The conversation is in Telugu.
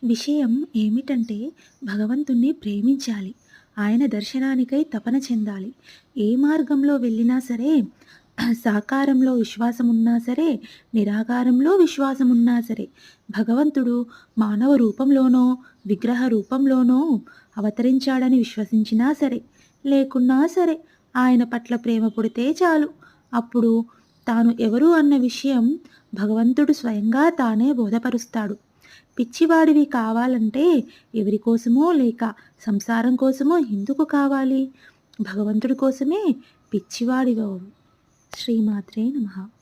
విషయం ఏమిటంటే భగవంతుణ్ణి ప్రేమించాలి. ఆయన దర్శనానికై తపన చెందాలి. ఏ మార్గంలో వెళ్ళినా సరే సాకారంలో విశ్వాసమున్నా సరే, నిరాకారంలో విశ్వాసమున్నా సరే, భగవంతుడు మానవ రూపంలోనో, విగ్రహ రూపంలోనో అవతరించాడని విశ్వసించినా సరే, లేకున్నా సరే, ఆయన పట్ల ప్రేమ పుడితే చాలు. అప్పుడు తాను ఎవరు అన్న విషయం భగవంతుడు స్వయంగా తానే బోధపరుస్తాడు. పిచ్చివాడివి కావాలంటే ఎవరి కోసమో లేక సంసారం కోసమో ఎందుకు కావాలి? భగవంతుడి కోసమే పిచ్చివాడివవు. శ్రీమాత్రే నమః.